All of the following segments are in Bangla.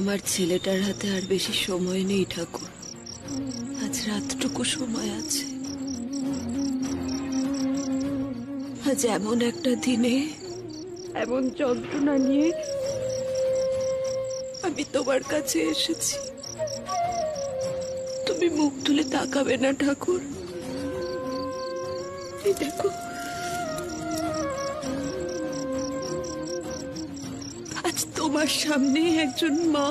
আমার ছেলেটার হাতে আর বেশি সময় নেই ঠাকুর। আজ রাতটুকু সময় আছে। আজ এমন একটা দিনে এমন যন্ত্রণা নিয়ে আমি তোমার কাছে এসেছি। তুমি মুখ তুলে তাকাবে না ঠাকুর? এই দেখো, আজ তোমার সামনে একজন মা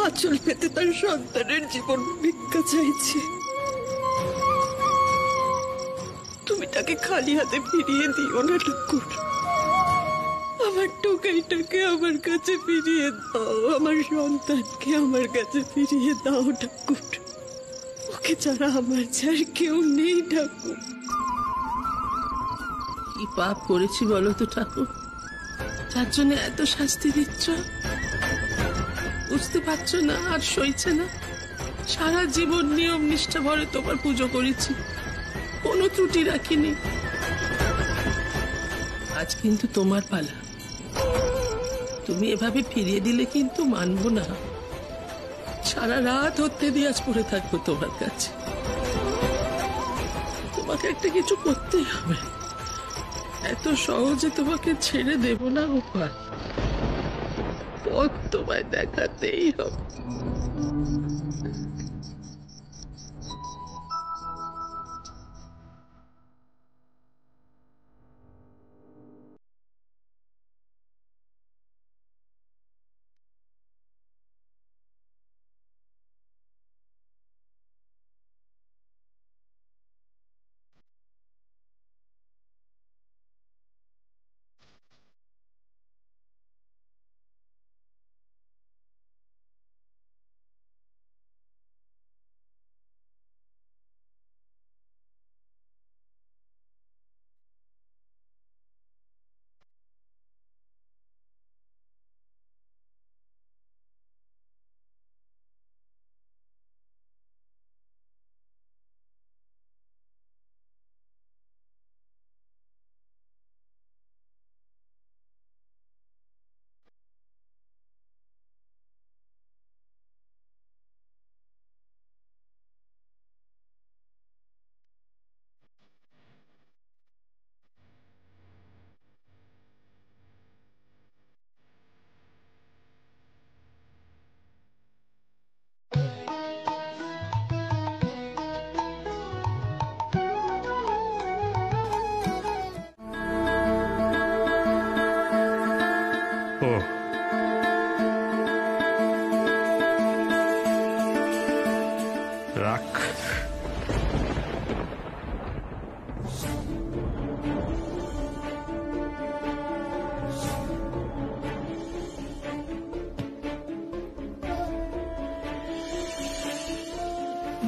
আঁচল পেতে তার সন্তানের জীবন ভিক্ষা চাইছে। তুমি তাকে খালি হাতে ফিরিয়ে দিও না ঠাকুর। আমার টোকাইটাকে আমার কাছে ফিরিয়ে দাও, আমার সন্তানকে আমার কাছে ফিরিয়ে দাও ঠাকুর। ওকে ছাড়া আমার ছাড় কেউ নেই ঠাকুর। কি পাপ করেছি বলো তো ঠাকুর, যার জন্য এত শাস্তি দিচ্ছ? বুঝতে পারছো না আর সইছে না? সারা জীবন নিয়ম নিষ্ঠা ভরে তোমার পুজো করেছি, কোনো ত্রুটি রাখিনি। আজ কিন্তু তোমার পালা। তুমি এভাবে ফিরিয়ে দিলে কিন্তু মানবো না। সারা রাত হতে দিয়ে আজ পড়ে থাকবো তোমার কাছে। তোমাকে একটা কিছু করতেই হবে, এত সহজে তোমাকে ছেড়ে দেব না গোপাল। পথ তোমায় দেখাতেই হবে।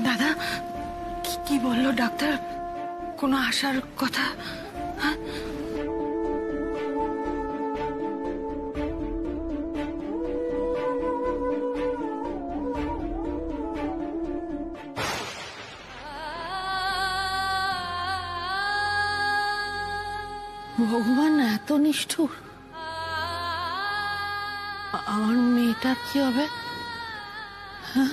দাদা কি বললো ডাক্তার? কোনো আশার কথা? হ্যাঁ, ভগবান এত নিষ্ঠুর। আমার মেয়েটার কি হবে? হ্যাঁ,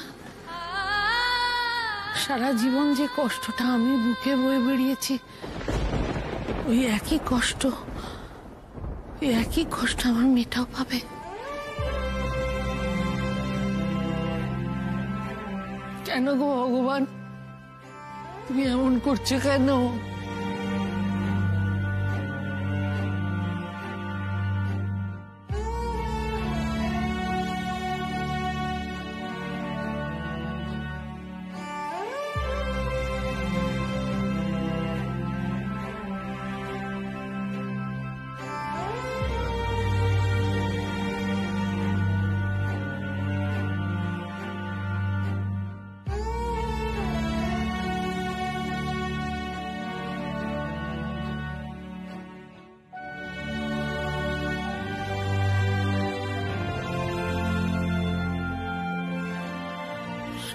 সারা জীবন যে কষ্টটা আমি বুকে বয়ে বেরিয়েছি, ওই একই কষ্ট আমার মেয়েটাও পাবে। কেন গো ভগবান, তুমি এমন করছো কেন?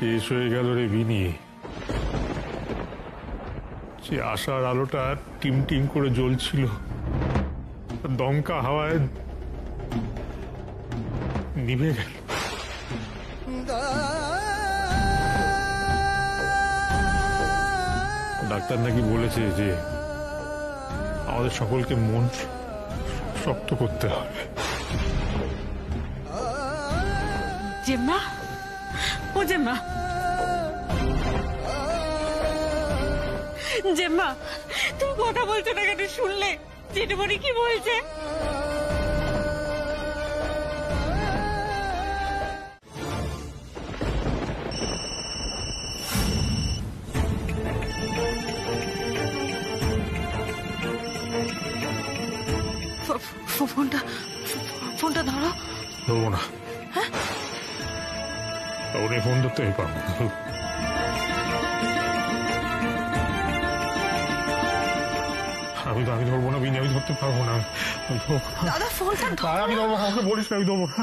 শেষ হয়ে গেল রে বিনি। সে আশার আলোটা টিম টিম করে জ্বলছিল, দমকা হাওয়ায় নিভে গেল। ডাক্তার নাকি বলেছে যে আমাদের সকলকে মন শক্ত করতে হবে। জেম্মা, ও জেম্মা, জেম্মা, তুমি কথা বলছো না কেন? শুনলে জেঠুমণি কি বলছে? ফোনটা ধরো। ধরবো না। ওরে ফোন ধরতে আমি পারবো না। আমি ধরবো না বিনি, আমি ধরতে পারবো না। দাদা ফোনটা ধরো। আমি ধরবো, আমাকে বলিস না, আমি ধরবো না।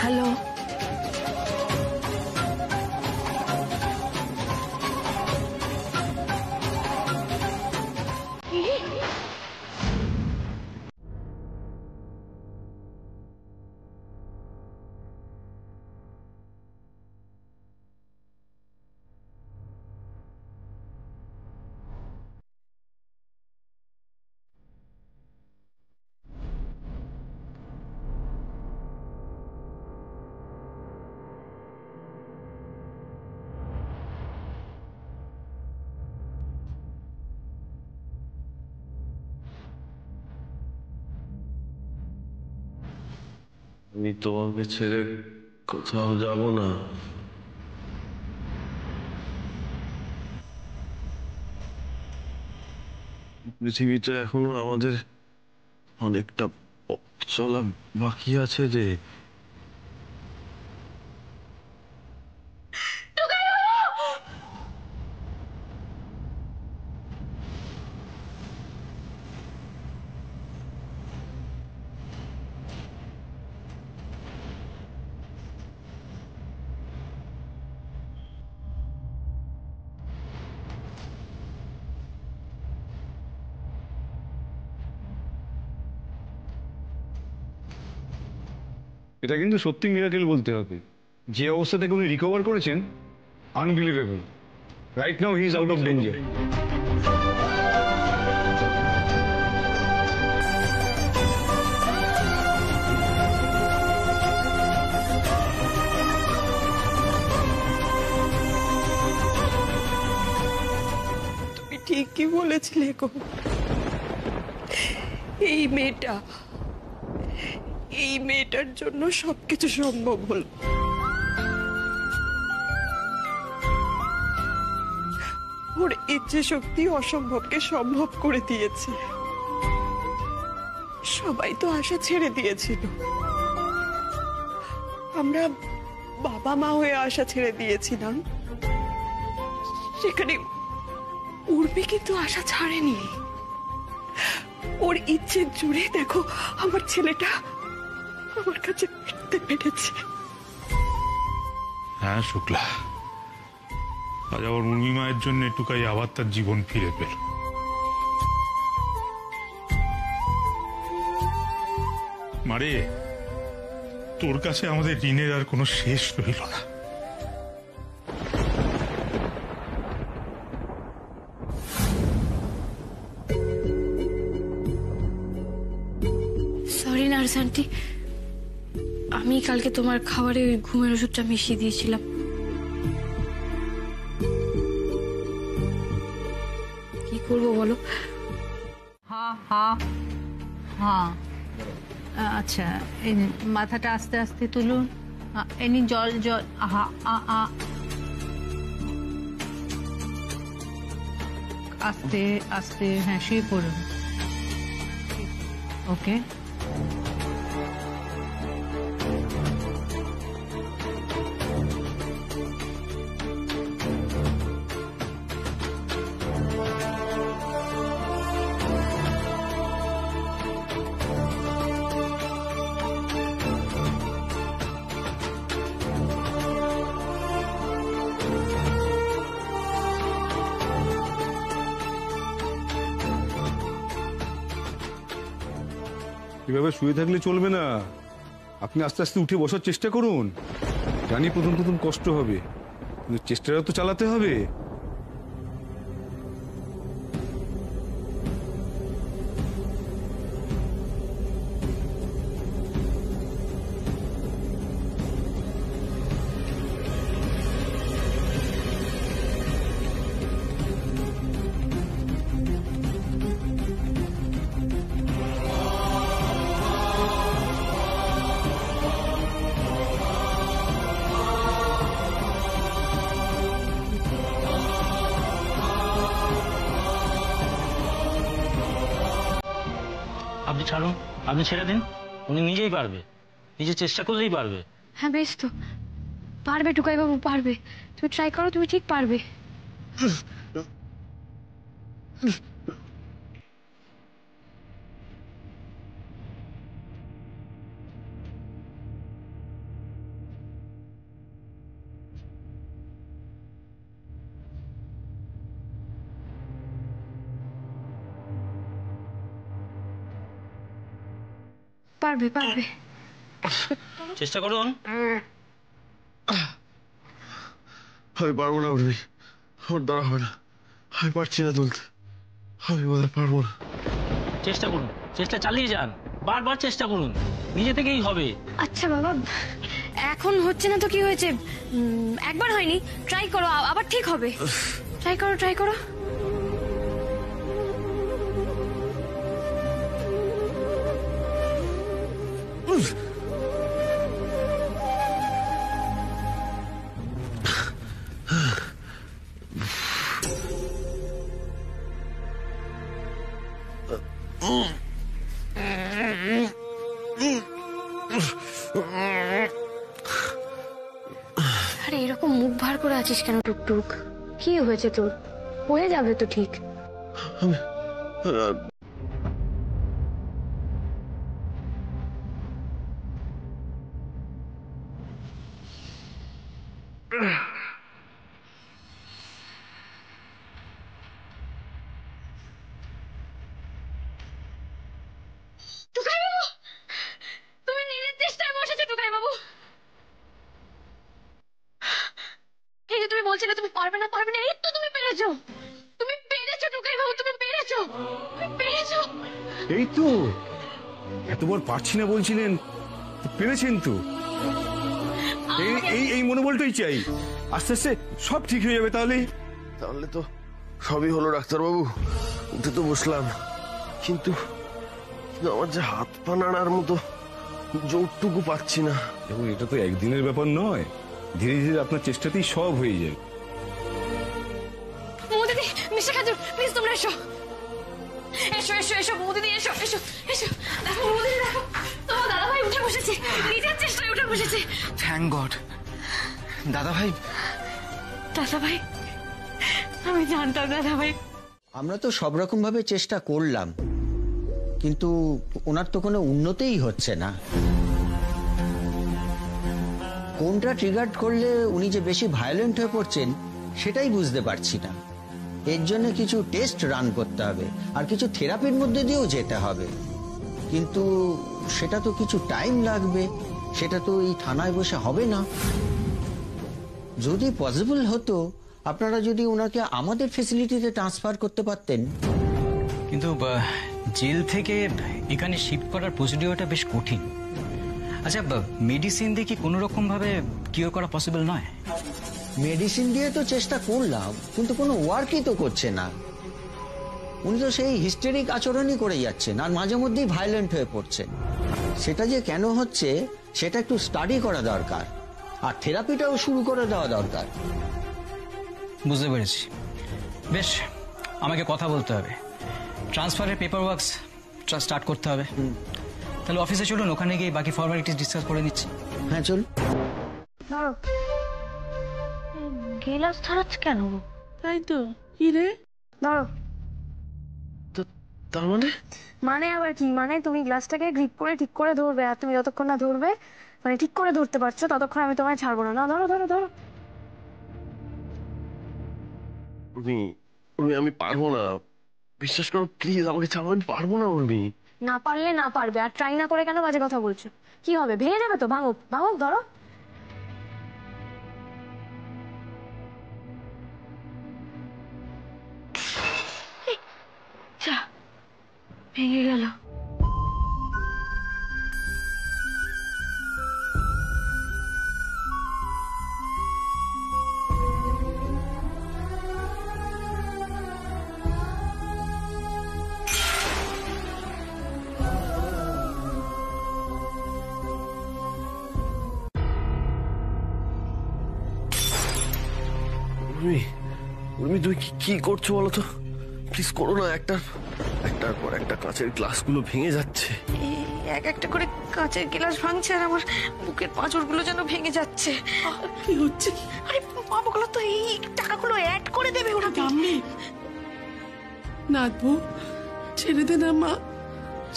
হ্যালো, আমি তোমাকে ছেড়ে কোথাও যাব না। পৃথিবীতে এখনো আমাদের অনেকটা পথ চলা বাকি আছে রে। এটা কিন্তু সত্যি মিরাকেল বলতে হবে। যে অবস্থা থেকে উনি রিকভার করেছেন, unbelievable. Right now he is out of danger. তুমি ঠিকই বলেছিলে গো। এই মেয়েটার জন্য সবকিছু সম্ভব হলো। ওর ইচ্ছে শক্তি অসম্ভবকে সম্ভব করে দিয়েছে। সবাই তো আশা ছেড়ে দিয়েছিল, আমরা বাবা মা হয়ে আশা ছেড়ে দিয়েছিলাম, সেখানে উর্মি কিন্তু আশা ছাড়েনি। ওর ইচ্ছে জুড়ে দেখো আমার ছেলেটা আমার কাছে ফিরতে পেরেছে। হ্যাঁ শুক্লা, আজ আবার উর্মি মায়ের জন্য টুকাই আবার তার জীবন ফিরে পেল। মারে, তোর কাছে আমাদের ঋণের আর কোনো শেষ রইল না। সরি নার্স আন্টি, আমি কালকে তোমার খাবারে ওই ঘুমের ওষুধটা মিশিয়ে দিয়েছিলাম। কি করবো বলো? হ্যাঁ হ্যাঁ হ্যাঁ, আচ্ছা এই নিন, মাথাটা আস্তে আস্তে তুলুন। এনি জল জল, আহা আস্তে আস্তে, হ্যাঁ শুয়ে পড়ুন। ওকে, এভাবে শুয়ে থাকলে চলবে না, আপনি আস্তে আস্তে উঠে বসার চেষ্টা করুন। জানি প্রথম প্রথম কষ্ট হবে, কিন্তু চেষ্টাটা তো চালাতে হবে। আপনি ছাড়ুন, আপনি ছেড়ে দিন, উনি নিজেই পারবে, নিজে চেষ্টা করলেই পারবে। হ্যাঁ বেশ তো, পারবে টুকাই বাবু পারবে। তুমি ট্রাই করো, তুমি ঠিক পারবে। পারবে পারবে। চেষ্টা করুন। আমি পারবো না উর্মি, আমার দ্বারা হবে না, আমি পারছি না তুলতে, আমি বোধহয় পারবো না। চেষ্টা করুন, চেষ্টা চালিয়ে যান, বারবার চেষ্টা করুন, নিজে থেকেই হবে। আচ্ছা বাবা, এখন হচ্ছে না তো কি হয়েছে, একবার হয়নি, ট্রাই করো, আবার ঠিক হবে। ট্রাই করো ট্রাই করো। আরে এরকম মুখ ভার করে আছিস কেন টুকটুক? কি হয়েছে তোর? হয়ে যাবে তো ঠিক। তুমি নিজের চেষ্টায় বসেছো টুকাই বাবু। এই যে তুমি বলছিলে তুমি পারবে না পারবে না, এই তো তুমি পেরেছো, তুমি পেরেছো টুকাই বাবু, তুমি পেরেছো, তুমি পেরেছো। এই তো এতবার পারছি না বলছিলেন, তো পেরেছেন তো। এই এই এই মনোবলটাই চাই, আস্তে আস্তে সব ঠিক হয়ে যাবে। তাহলে তো সবই হলো ডাক্তারবাবু, উঠে তো বসলাম, কিন্তু আমার যে হাত পা নাড়ার মতো জোরটুকু পাচ্ছি না। দেখুন, এটা তো একদিনের ব্যাপার নয়, ধীরে ধীরে আপনার চেষ্টাতেই সব হয়ে যাবে। মৌদিদি, মিস্টার খাজুর, প্লিজ তোমরা এসো এসো এসো এসো মৌদিদি, এসো এসো এসো। দেখো মৌদিদি, দেখো তোমার দাদাভাই উঠে বসেছে, নিজের চেষ্টায় উঠে বসেছে। Thank god. দাদাভাই, দাদাভাই, আমি জানতাম দাদাভাই। আমরা তো সব রকম ভাবে চেষ্টা করলাম, কিন্তু ওনার তো কোনো উন্নতিই হচ্ছে না। কোনটা ট্রিগার করলে উনি যে বেশি ভায়োলেন্ট হয়ে পড়ছেন সেটাই বুঝতে পারছি না। এর জন্য কিছু টেস্ট রান করতে হবে, আর কিছু থেরাপির মধ্যে দিয়েও যেতে হবে, কিন্তু সেটা তো কিছু টাইম লাগবে, সেটা তো এই থানায় বসে হবে না। যদি পসিবল হতো, আপনারা যদি ওনাকে আমাদের ফেসিলিটিতে ট্রান্সফার করতে পারতেন। কিন্তু জেল থেকে এখানে শিফট করার প্রসিডিওরটা বেশ কঠিন। আচ্ছা, মেডিসিন দিয়ে কি কোনো রকম ভাবে কিওর করা পসিবল নয়? মেডিসিন দিয়ে তো চেষ্টা করলাম, কিন্তু কোনো ওয়ার্কই তো করছে না। উনি তো সেই হিস্টেরিক আচরণই করে যাচ্ছেন, আর মাঝে মধ্যেই ভায়োলেন্ট হয়ে পড়ছেন। সেটা যে কেন হচ্ছে সেটা একটু স্টাডি করা দরকার, আর থেরাপিটাও শুরু করে দেওয়া দরকার। বুঝতে পেরেছি। বেশ, আমাকে কথা বলতে হবে, ট্রান্সফারের পেপার ওয়ার্কস স্টার্ট করতে হবে। তাহলে অফিসে চলুন, ওখানে গিয়ে বাকি ফর্মালিটিস ডিসকাস করে নিচ্ছি। হ্যাঁ চল। গেলাস ধরাচ্ছে কেন? তাই তো, কি রে? ধরো। তার মানে মানে আবার কি? মানে তুমি গ্লাসটাকে গ্রিপ করে ঠিক করে ধরবে, আর তুমি যতক্ষণ না ধরবে, মানে ঠিক করে ধরতে পারছো, ততক্ষণ আমি তোমায় ছাড়বো না। না, ধরো ধরো ধরো। উর্মি, আমি পারবো না, বিশ্বাস করো প্লিজ, আমাকে ছাড়ো, আমি পারবো না উর্মি। না পারলে না পারবে, আর ট্রাই না করে কেন বাজে কথা বলছো? কি হবে, ভেঙে যাবে তো। ভাঙো ভাঙো, ধরো। ভেঙে গেল। উর্মি, তুমি কি করছো বলো তো? প্লিজ করো না। একটার পর একটা কাঁচের গ্লাসগুলো ভেঙে যাচ্ছে। এক একটা করে কাঁচের গ্লাস ভাঙছে আর আমার বুকের পাঁজরগুলো যেন ভেঙে যাচ্ছে। কি হচ্ছে? আরে বাবাগুলো তো এই টাকাগুলো অ্যাড করে দেবে ওরা। নাথবু, ছেড়ে দে না মা,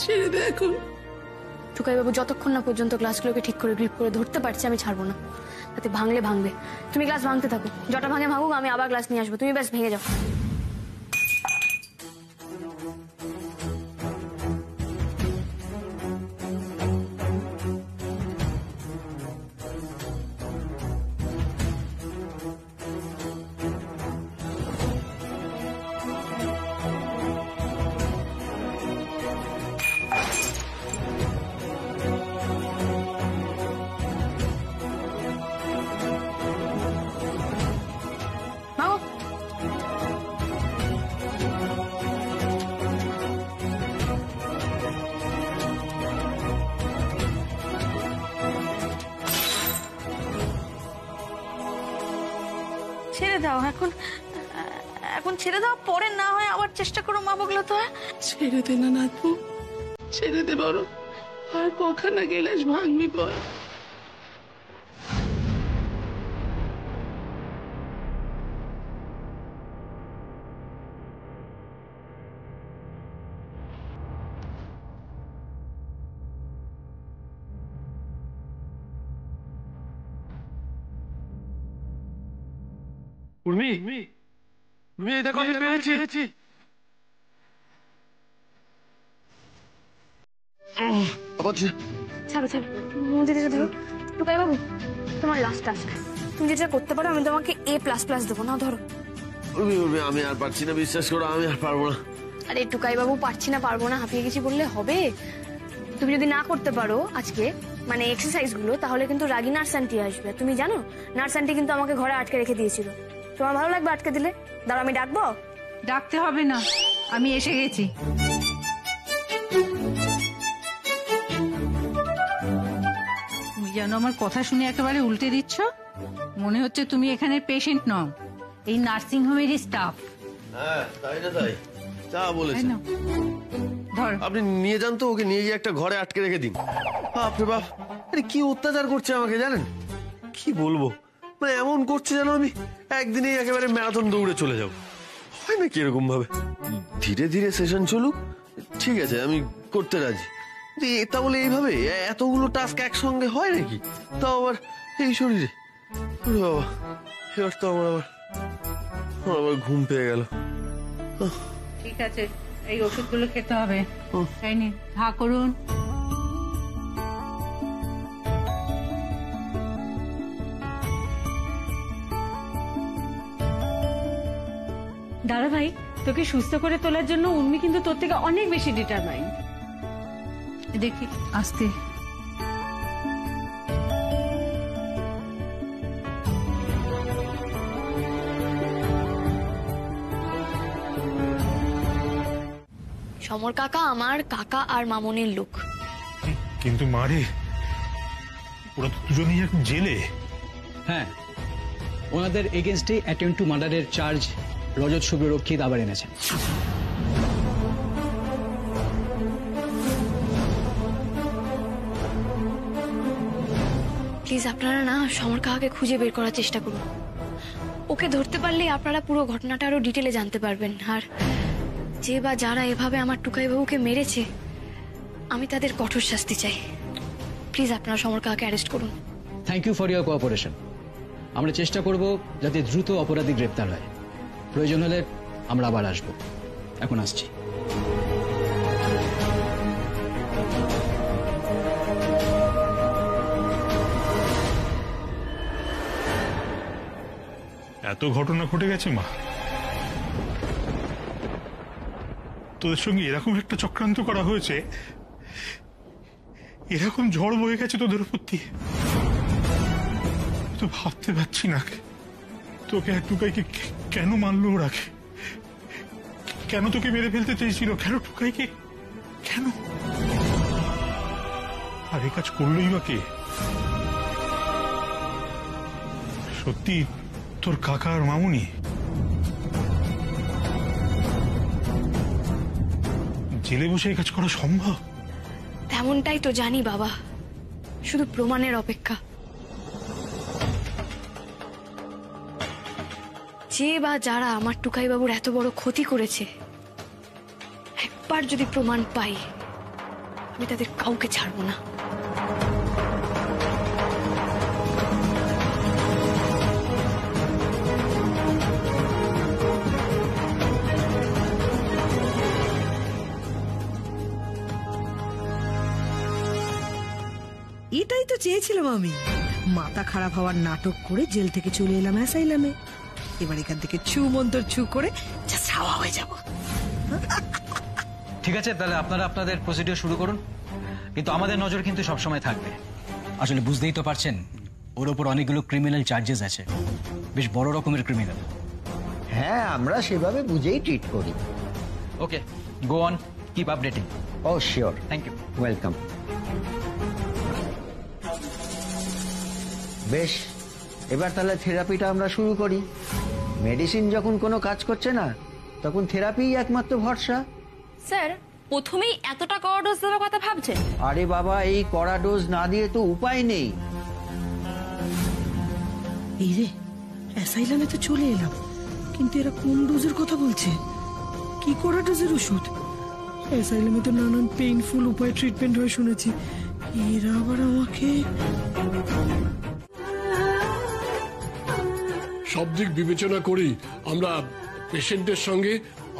ছেড়ে দে এখন। টুকাইবাবু যতক্ষণ না পর্যন্ত গ্লাসগুলোকে ঠিক করে গ্রিপ করে ধরতে পারছি আমি ছাড়বো না। তাতে ভাঙলে ভাঙবে, তুমি গ্লাস ভাঙতে থাকো, যটা ভাঙে ভাঙুক, আমি আবার গ্লাস নিয়ে আসবো, তুমি ব্যাস ভেঙে যাও। ছেড়ে দাও এখন ছেড়ে দাও, পরে না হয় আবার চেষ্টা করো মা বগলো তো। ছেড়ে দে না নাথবু, ছেড়ে দে বড়। আর কখানা গেলাস ভাঙবি বল? উর্মি, এই দেখো আমি পেরেছি। ছাড়ো ছাড়ো, দিদিটা ধরো। টুকাইবাবু, তোমার লাস্ট টাস্ক, তুমি যেটা করতে পারো আমি তোমাকে A++ দেবো না। ধরো। উর্মি, আমি আর পারছি না, বিশ্বাস করো আমি আর পারবো না। আরে টুকাইবাবু, পারছি না পারবো না হাঁপিয়ে গেছি বললে হবে? তুমি যদি না করতে পারো আজকে মানে এক্সারসাইজ গুলো, তাহলে কিন্তু রাগী নার্স আন্টি আসবে। তুমি জানো নার্স আন্টি কিন্তু আমাকে ঘরে আটকে রেখে দিয়েছিল। তোমার ভালো লাগবে আটকে দিলে? দাঁড়াও, আমি ডাকবো। ডাকতে হবে না, আমি এসে গেছি। তুমি যেন আমার কথা শুনে একেবারে উল্টে দিচ্ছ। মনে হচ্ছে তুমি এখানে পেশেন্ট নও, এই নার্সিং হোমেরই স্টাফ। হ্যাঁ, তাই না? তাই যা বলেছেন। ধর, আপনি নিয়ে যান তো, ওকে নিয়ে গিয়ে একটা ঘরে আটকে রেখে দিন। বাপরে বাপ, আরে কি অত্যাচার করছে আমাকে জানেন? কি বলবো, মানে এমন করছে যেন আমি একদিনেই একেবারে ম্যারাথন দৌড়ে চলে যাব। হয় না কি এরকম ভাবে? ধীরে ধীরে সেশন চলুক, ঠিক আছে, আমি করতে রাজি। এটা বলে এইভাবে এতগুলো টাস্ক একসঙ্গে হয় নাকি? তাও আবার এই শরীরে। বাবা, এবার তো আমার আবার ঘুম পেয়ে গেল। ঠিক আছে, এই ওষুধগুলো খেতে হবে। তাই নি, হা করুন। দাদা ভাই, তোকে সুস্থ করে তোলার জন্য উর্মি কিন্তু তোর থেকে অনেক বেশি ডিটারমাইন্ড। দেখি আস্তে। সমর কাকা আমার কাকা আর মামনির লোক। কিন্তু মারে, ওরা তো দুজনেই এখন জেলে। হ্যাঁ, ওনাদের এগেনস্টে অ্যাটেম্প্ট টু মার্ডারের চার্জ রজত শুভরক্ষিত আবার এনেছেন। প্লিজ আপনারা না সমর কাকাকে খুঁজে বের করার চেষ্টা করুন। ওকে ধরতে পারলেই আপনারা পুরো ঘটনাটা আরো ডিটেলে জানতে পারবেন। আর যে বা যারা এভাবে আমার টুকাইবাবুকে মেরেছে, আমি তাদের কঠোর শাস্তি চাই। প্লিজ আপনারা সমর কাকাকে অ্যারেস্ট করুন। Thank you for your cooperation. আমরা চেষ্টা করব যাতে দ্রুত অপরাধী গ্রেপ্তার হয়। প্রয়োজন হলে আমরা আবার আসব। এখন আসছি। এত ঘটনা ঘটে গেছে মা, তোদের সঙ্গে এরকম একটা চক্রান্ত করা হয়েছে, এরকম ঝড় বয়ে গেছে তোদের উপর দিয়ে, তো ভাবতে পারছি না তোকে আর টুকাইকে কেন মারলো ওরা, কেন তোকে মেরে ফেলতে চেয়েছিল, কেন টুকাইকে, কেন? আর এই কাজ করলোই বা কে? সত্যি তোর কাকা আর মামুনি? জেলে বসে এই কাজ করা সম্ভব? তেমনটাই তো জানি বাবা, শুধু প্রমাণের অপেক্ষা। যে বা যারা আমার টুকাই বাবুর এত বড় ক্ষতি করেছে, একবার যদি প্রমাণ পাই, আমি তাদের কাউকে ছাড়বো না। এটাই তো চেয়েছিলাম আমি। মাথা খারাপ হওয়ার নাটক করে জেল থেকে চলে এলাম অ্যাসাইলামে। এবার এখান থেকে ছু মন্তর ছু করে জাস্ট হাওয়া হয়ে যাব। ঠিক আছে, তাহলে আপনারা আপনাদের প্রসিডিওর শুরু করুন, কিন্তু আমাদের নজর কিন্তু সবসময় থাকবে। আসলে বুঝতেই তো পারছেন, ওর ওপর অনেকগুলো ক্রিমিনাল চার্জেস আছে, বেশ বড় রকমের ক্রিমিনাল। হ্যাঁ, আমরা সেভাবে বুঝেই ট্রিট করি। Okay, go on, keep updating. Oh sure, thank you, welcome. বেশ, এবার তাহলে থেরাপিটা আমরা শুরু করি। মেডিসিন যখন কোনো কাজ করছে না, তখন থেরাপিই একমাত্র ভরসা। স্যার, প্রথমেই এতটা কড়া ডোজ দেওয়ার কথা ভাবছেন? আরে বাবা, এই কড়া ডোজ না দিয়ে তো উপায় নেই। এই রে, অ্যাসাইলামে তো চলে এলাম, কিন্তু এরা কোন ডোজের কথা বলছে? কি করা ডোজের ওষুধ? অ্যাসাইলামে তো নানান পেইনফুল উপায় ট্রিটমেন্ট হয় শুনেছি, এরা আবার আমাকে। সব দিক বিবেচনা করি আমরা পেশেন্টের সঙ্গে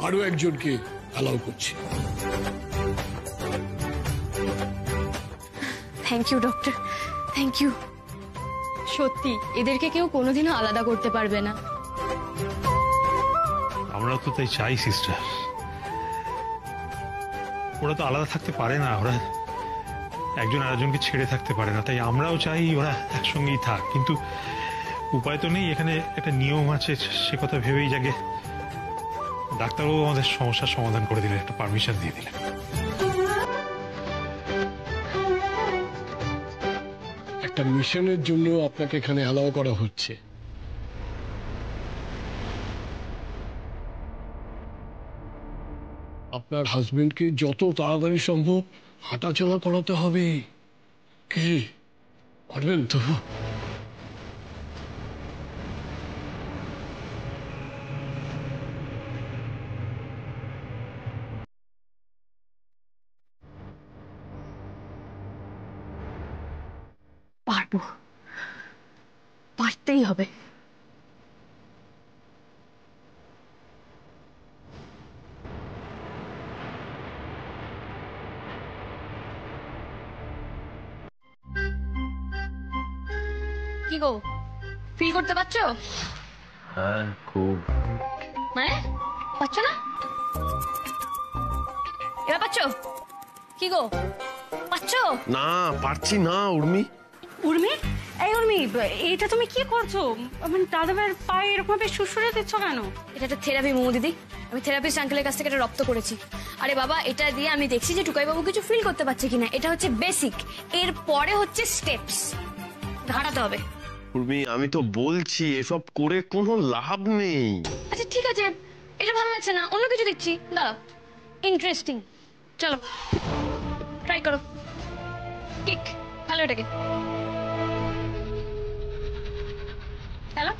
আরো একজনকে অ্যালাউ করছি। Thank you doctor, thank you. সত্যি এদেরকে কেউ কোনোদিনও আলাদা করতে পারবে না। আমরা তো তাই চাই সিস্টার, ওরা তো আলাদা থাকতে পারে না, ওরা একজন আরেকজনকে ছেড়ে থাকতে পারে না, তাই আমরাও চাই ওরা একসঙ্গেই থাক, কিন্তু উপায় তো নেই, এখানে একটা নিয়ম আছে, সে কথা ভেবেই যাকে ডাক্তারবাবু আমাদের সমস্যার সমাধান করে দিলেন, একটা পারমিশন দিয়ে দিলেন। একটা মিশনের জন্য আপনাকে এখানে অ্যালাউ করা হচ্ছে। আপনার হাজবেন্ডকে যত তাড়াতাড়ি সম্ভব হাঁটাচলা করাতে হবে। কি পারবেন তো? পারবো, পারতেই হবে। কি গো, ফিল করতে পারছো? হ্যাঁ, খুব। মানে পাচ্ছ না? এবার পাচ্ছ? কি গো, পাচ্ছ? না, পারছি না উর্মি। উর্মি, এই উর্মি, এটা তুমি কি করছো? মানে দাদা ভাইয়ের পায়ে এরকম ভাবে সুরসুরে দিচ্ছ কেন? এটা একটা থেরাপি মোমো দিদি, আমি থেরাপিস্ট আঙ্কেলের কাছ থেকে এটা রপ্ত করেছি। আরে বাবা, এটা দিয়ে আমি দেখছি যে টুকাই বাবু কিছু ফিল করতে পারছে কিনা। এটা হচ্ছে বেসিক, এর পরে হচ্ছে স্টেপস, ঘাটাতে হবে। উর্মি, আমি তো বলছি এসব করে কোনো লাভ নেই। আচ্ছা ঠিক আছে, এটা ভালো লাগছে না, অন্য কিছু দেখছি। দাঁড়াও, ইন্টারেস্টিং, চলো ট্রাই করো। কিক, ভালো এটাকে। হ্যালো,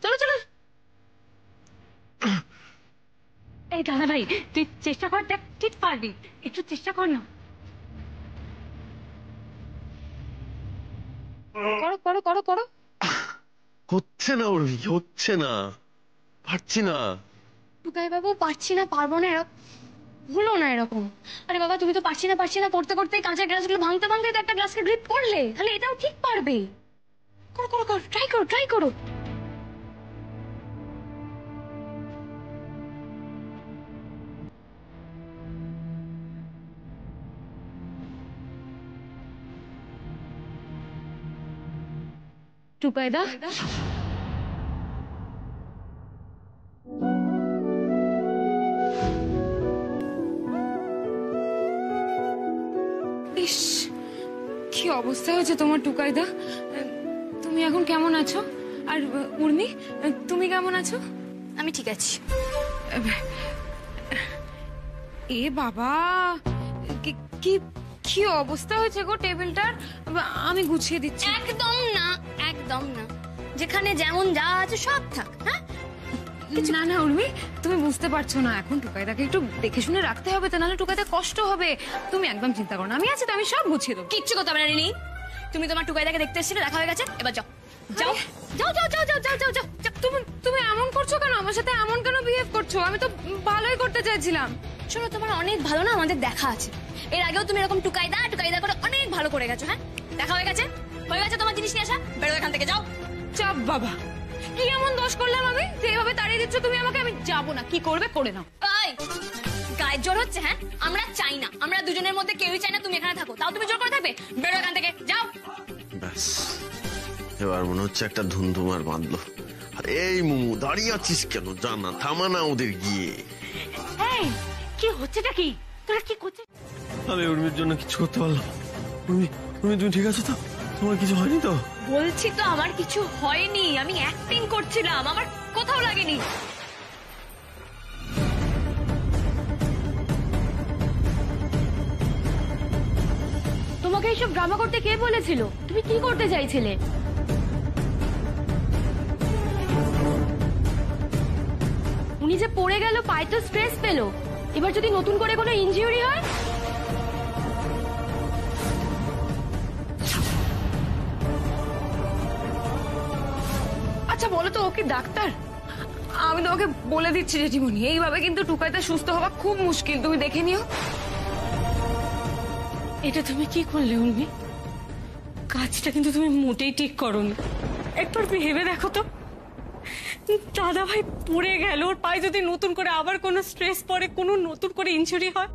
চলো চলো। এই দাদা ভাই, তুই চেষ্টা কর, দেখ ঠিক পারবি, একটু চেষ্টা কর না। করো করো করো করো। হচ্ছে না উর্মি, হচ্ছে না, পারছি না। টুকাই বাবু, পারছি না, পারবো না, হলো না এরকম। আরে বাবা তুমি তো পারছি না করতে করতে কাঁচের গ্লাসগুলো ভাঙতে ভাঙতে তো একটা গ্লাসকে গ্রিপ করলে, তাহলে এটাও ঠিক পারবে। করো করো করো, ট্রাই করো। টুকাইদা, ইস কি অবস্থা হয়েছে তোমার টুকাইদা। তুমি এখন কেমন আছো? আর উর্মি তুমি কেমন আছো? আমি ঠিক আছি। এ বাবা, কি কি অবস্থা হয়েছে গো টেবিলটার। আমি গুছিয়ে দিচ্ছি। একদম না, যেখানে যেমন যা আছে সব থাক। হ্যাঁ না না উর্মি, তুমি বুঝতে পারছো না, এখন টুকাইদাকে একটু দেখে শুনে রাখতে হবে, তো নাহলে টুকাইদা কষ্ট হবে। তুমি একদম চিন্তা করো না, আমি আছি তো, আমি সব গুছিয়ে দেবো। কিচ্ছু কথা বলে নি। তুমি তোমার টুকাইদাকে দেখতে এসেছিলে, দেখা হয়ে গেছে, এবার যাও যাও যাও যাও যাও যাও যাও যাও যাও। তুমি এমন করছো কেন? আমার সাথে এমন কেন বিহেভ করছো? আমি তো ভালোই করতে চাইছিলাম। শোনো, তোমার অনেক ভালো না আমাদের দেখা আছে। এর আগেও তুমি এরকম টুকাইদা করে অনেক ভালো করে গেছো। হ্যাঁ, দেখা হয়ে গেছে তোমার জিনিস নিয়ে আসা। বেরো এখান থেকে, যাও। চাপ বাবা, কি এমন দোষ করলাম আমি যে এভাবে তাড়িয়ে দিচ্ছ তুমি আমাকে? আমি যাবো না, কি করবে করে নাও। গায়ে জোর হচ্ছে? হ্যাঁ, আমরা চাই না, আমরা দুজনের মধ্যে কেউই চাই না তুমি এখানে থাকো, তাও তুমি জোর করে থাকবে? বেরো এখান থেকে, যাও। ব্যাস, এবার মনে হচ্ছে একটা ধুমধুমার বাঁধলো। আর এই মুমু, দাঁড়িয়ে আছিস কেন? জানা থামা না ওদের গিয়ে। কি হচ্ছেটা কি? তোরা কি করছিস? আমি উর্মির জন্য কিছু করতে পারলাম। উর্মি, তুমি ঠিক আছো তো? তোমার কিছু হয়নি তো? বলছি তো আমার কিছু হয়নি, আমি অ্যাক্টিং করছিলাম, আমার কোথাও লাগেনি। তোমাকে এইসব ড্রামা করতে কে বলেছিল? তুমি কি করতে চাইছিলে? উনি যে পড়ে গেল, পায়ে তো স্ট্রেস পেলো, এবার যদি নতুন করে কোনো ইনজিউরি হয়? আচ্ছা বলো তো, ও কি ডাক্তার? আমি তোমাকে বলে দিচ্ছি জেঠিমণি, এইভাবে কিন্তু টুকাইদা সুস্থ হওয়া খুব মুশকিল, তুমি দেখে নিও। এটা তুমি কি করলে উর্মি? কাজটা কিন্তু তুমি মোটেই ঠিক করোনি। একবার ভেবে দেখো তো, দাদা ভাই পড়ে গেল, ওর পায়ে যদি নতুন করে আবার কোনো স্ট্রেস পড়ে, কোনো নতুন করে ইনজুরি হয়,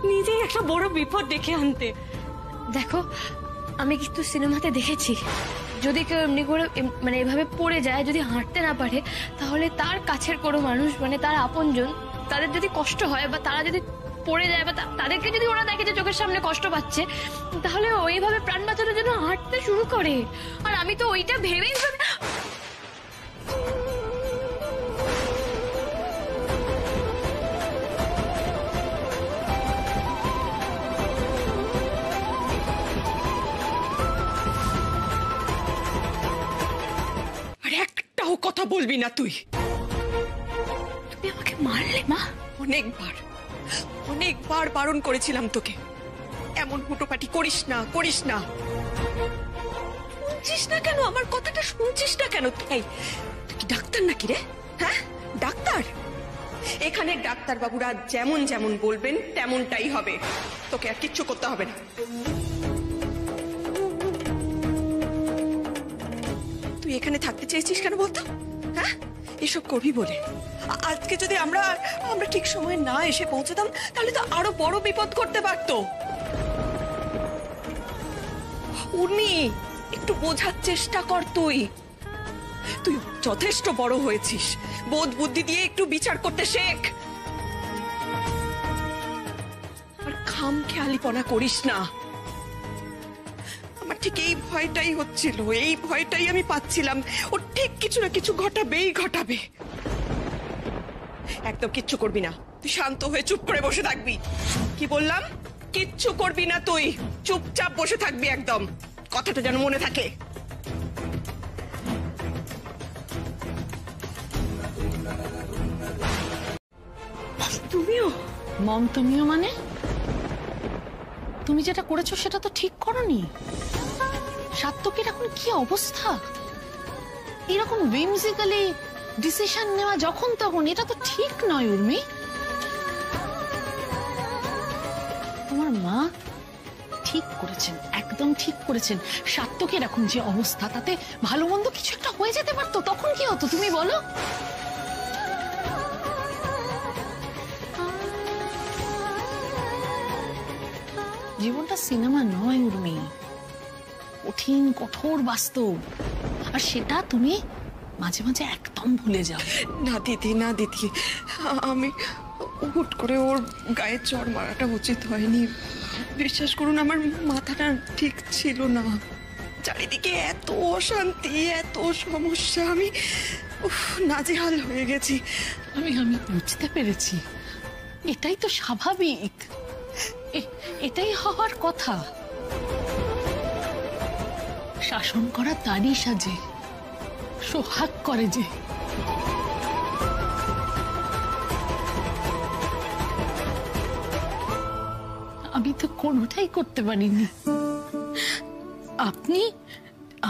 নিজেই একটা বড় বিপদ ডেকে আনতে। দেখো, আমি কিন্তু সিনেমাতে দেখেছি, যদি কেউ এমনি করে মানে এভাবে পড়ে যায়, যদি হাঁটতে না পারে, তাহলে তার কাছের কোনো মানুষ, মানে তার আপনজন, তাদের যদি কষ্ট হয় বা তারা যদি পড়ে যায় বা তাদেরকে যদি ওরা দেখে যে চোখের সামনে কষ্ট পাচ্ছে, তাহলে ওইভাবে প্রাণ বাঁচানোর জন্য হাঁটতে শুরু করে। আর আমি তো ওইটা ভেবেই আর একটাও কথা বলবি না তুই। তুমি আমাকে মারলে মা? অনেকবার বারণ করেছিলাম তোকে, এমন হুটোপাটি করিস না। শুনছিস না কেন? আমার কথাটা শুনছিস না কেন? তুই কি ডাক্তার নাকি রে? হ্যাঁ, ডাক্তার? এখানে ডাক্তার বাবুরা যেমন যেমন বলবেন তেমনটাই হবে, তোকে আর কিচ্ছু করতে হবে না। তুই এখানে থাকতে চেয়েছিস কেন বলতো? হ্যাঁ, এসব করবি বলে। আজকে যদি আমরা ঠিক সময়ে না এসে পৌঁছতাম, তাহলে তো আরো বড় বিপদ করতে পারতো। উর্মি, একটু বোঝার চেষ্টা কর। তুই যথেষ্ট বড় হয়েছিস, বোধ বুদ্ধি দিয়ে একটু বিচার করতে শেখ। আর খামখেয়ালিপনা করিস না। আমার ঠিক এই ভয়টাই হচ্ছিল, এই ভয়টাই আমি পাচ্ছিলাম, ও ঠিক কিছু না কিছু ঘটাবে। একদম কিচ্ছু করবি না, তুই শান্ত হয়ে চুপ করে বসে থাকবি। কি বললাম? কিচ্ছু করবি না, তুই চুপচাপ বসে থাকবি একদম, কথাটা যেন মনে থাকে। তুমিও? মম, তুমিও মানে? তুমি যেটা করেছো সেটা তো ঠিক করোনি। সাত্তকের এখন কি অবস্থা? এরকম উইমজিক্যালি ডিসিশন নেওয়া যখন তখন, এটা তো ঠিক নয় উর্মি। তোমার মা ঠিক করেছেন, একদম ঠিক করেছেন। সাত্তকের এখন যে অবস্থা, তাতে ভালো মন্দ কিছু একটা হয়ে যেতে পারতো, তখন কি হতো তুমি বলো? জীবনটা সিনেমা নয় উর্মি, কঠিন কঠোর বাস্তব, আর সেটা তুমি মাঝে মাঝে একদম ভুলে যাও। না দিদি, না দিদি, আমি হুট করে ওর গায়ে চড় মারাটা উচিত হয়নি। বিশ্বাস করুন, আমার মাথাটা ঠিক ছিল না। চারিদিকে এত অশান্তি, এত সমস্যা, আমি নাজেহাল হয়ে গেছি। আমি বুঝতে পেরেছি, এটাই তো স্বাভাবিক, এটাই হওয়ার কথা। শাসন করা তারই সাজে, সোহাগ করে যে। আমি তো কোনোটাই করতে পারিনি।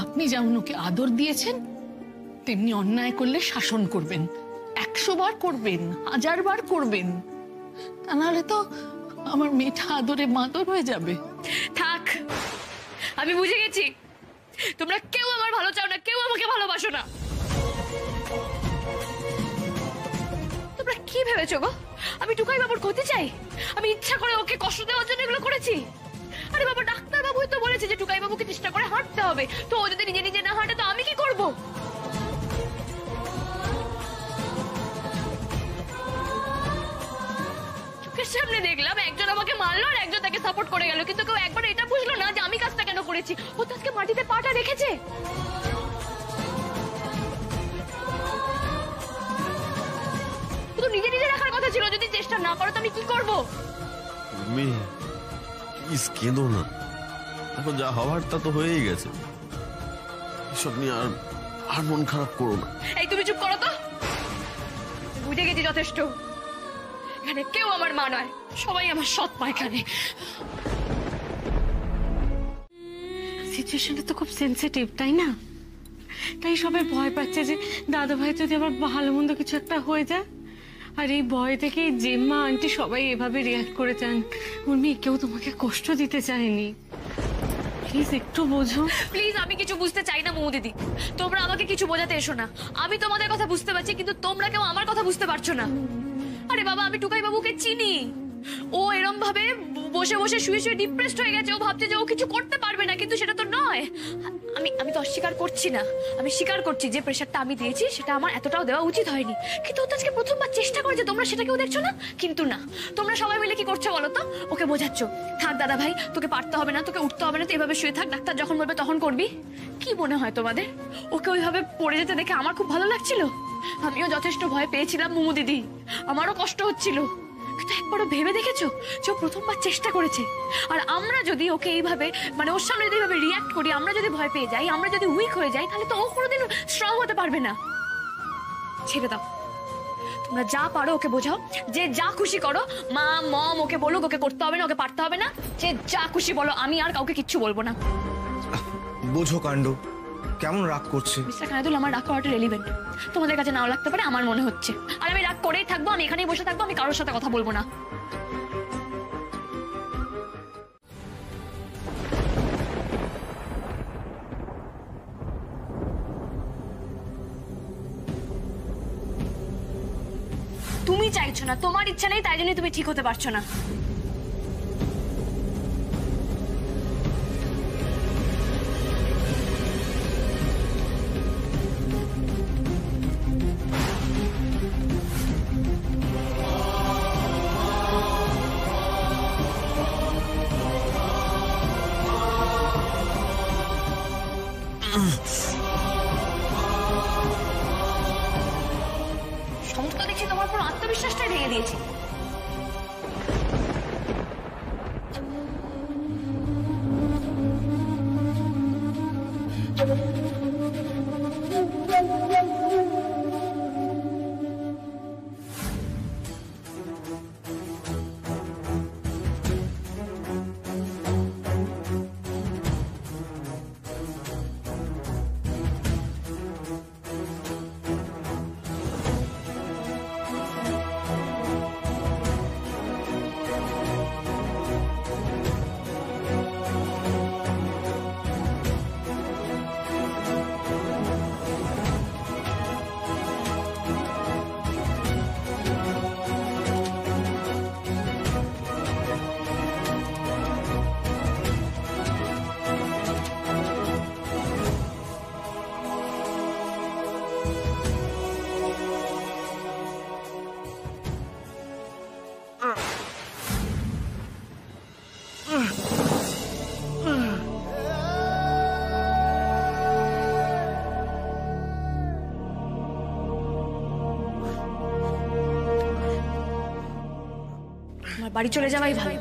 আপনি যেমন ওকে আদর দিয়েছেন, তেমনি অন্যায় করলে শাসন করবেন, 100 বার করবেন, 1000 বার করবেন। তা নাহলে তো আমার মেয়েটা আদরে মাদর হয়ে যাবে। থাক, আমি বুঝে গেছি তোমরা কেউ আমার ভালো চাও না, কেউ আমাকে ভালোবাসো না। তোমরা কি ভেবেছো গো? আমি টুকাই বাবুর ক্ষতি চাই? আমি ইচ্ছা করে ওকে কষ্ট দেওয়ার জন্য এগুলো করেছি? আরে বাবা, ডাক্তার বাবুই তো বলেছে যে টুকাই বাবুকে চেষ্টা করে হাঁটতে হবে, তো ও যদি নিজে নিজে না হাঁটে তো আমি কি করব? চোখের সামনে দেখলাম একজন আমাকে মারলো আর একজন তাকে সাপোর্ট করে গেল, কিন্তু কেউ একবার এটা বুঝলো না যে আমি কাজটা কেন করেছি। ও তো আজকে মাটিতে পাটা রেখেছে। নিজে নিজে রাখার কথা ছিল, যদি চেষ্টা না করো তো আমি কি করবো? কেঁদো না, এখন যা হওয়ার তা তো হয়েই গেছে। এসব নিয়ে আর মন খারাপ করো না। এই তুমি চুপ করো তো, বুঝে গেছি যথেষ্ট। এখানে কেউ আমার মা নয়, সবাই আমার সৎ মা। এখানে সিচুয়েশনটা তো খুব সেন্সিটিভ, তাই না? তাই সবাই ভয় পাচ্ছে যে দাদা ভাই যদি আবার ভালো মন্দ কিছু একটা হয়ে যায়। আর এই ভয় থেকে জেম্মা আন্টি সবাই এভাবে রিয়াক্ট করেছেন। উর্মি, কেউ তোমাকে কষ্ট দিতে চায়নি, প্লিজ একটু বোঝো। প্লিজ, আমি কিছু বুঝতে চাই না মৌ দিদি, তোমরা আমাকে কিছু বোঝাতে এসো না। আমি তোমাদের কথা বুঝতে পারছি, কিন্তু তোমরা কেউ আমার কথা বুঝতে পারছো না। আরে বাবা, আমি টুকাই বাবুকে চিনি। ও এরম ভাবে বসে বসে শুয়ে শুয়ে ডিপ্রেসড হয়ে গেছে। ও ভাবছে যে ও কিছু করতে পারবে না, কিন্তু সেটা তো নয়। আমি তো অস্বীকার করছি না, আমি স্বীকার করছি যে প্রেশারটা আমি দিয়েছি সেটা আমার এতটাও দেওয়া উচিত হয়নি। কিন্তু ও তো আজকে প্রথমবার চেষ্টা করেছে, তোমরা সেটা কেউ দেখছো না? কিন্তু না, তোমরা সবাই মিলে কি করছো বলো তো? ওকে বোঝাচ্ছ, থাক দাদা ভাই, তোকে পারতে হবে না, তোকে উঠতে হবে না, তো এভাবে শুয়ে থাক, ডাক্তার যখন বলবে তখন করবি। কি মনে হয় তোমাদের ওকে ওইভাবে পড়ে যেতে দেখে আমার খুব ভালো লাগছিল? আমিও যথেষ্ট ভয় পেয়েছিলাম মোমো দিদি, আমারও কষ্ট হচ্ছিল। কিন্তু একবারও ভেবে দেখেছো যে ও প্রথমবার চেষ্টা করেছে? আর আমরা যদি ওকে এইভাবে, মানে ওর সামনে যদি এইভাবে রিয়াক্ট করি, আমরা যদি ভয় পেয়ে যাই, আমরা যদি উইক হয়ে যাই, তাহলে তো ও কোনোদিন স্ট্রং হতে পারবে না। ছেড়ে দাও, তোমরা যা পারো ওকে বোঝাও, যে যা খুশি করো। মা, মম ওকে বলুক ওকে করতে হবে না, ওকে পারতে হবে না, যে যা খুশি বলো, আমি আর কাউকে কিচ্ছু বলবো না। বোঝো কাণ্ড, কেমন রাগ করছে। মিস্টার কানাদুল, আমার রাগ করাটা রেলিভেন্ট, তোমাদের কাছে নাও লাগতে পারে, আমার মনে হচ্ছে। আর আমি রাগ করেই থাকবো, আমি এখানেই বসে থাকবো, আমি কারোর সাথে কথা বলবো না। তুমি চাইছো না, তোমার ইচ্ছা নেই, তাই জন্যই তুমি ঠিক হতে পারছো না। সমস্ত দেখছি তোমার পুরো আত্মবিশ্বাসটাই ভেঙে দিয়েছি। বাড়ি চলে যাওয়াই ভালো,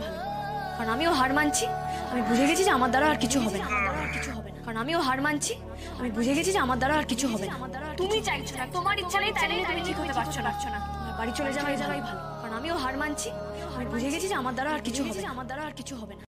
কারণ আমিও হার মানছি। আমি বুঝে গেছি যে আমার দ্বারা আর কিছু হবে না, কারণ আমিও হার মানছি। আমি বুঝে গেছি যে আমার দ্বারা আর কিছু হবে না। তুমি চাইছো না, তোমার ইচ্ছা নেই, তাইলে তুমি ঠিক হতে পারছো না। বাড়ি চলে যাওয়াই ভালো, কারণ আমিও হার মানছি। আমি বুঝে গেছি যে আমার দ্বারা আর কিছু হবে না।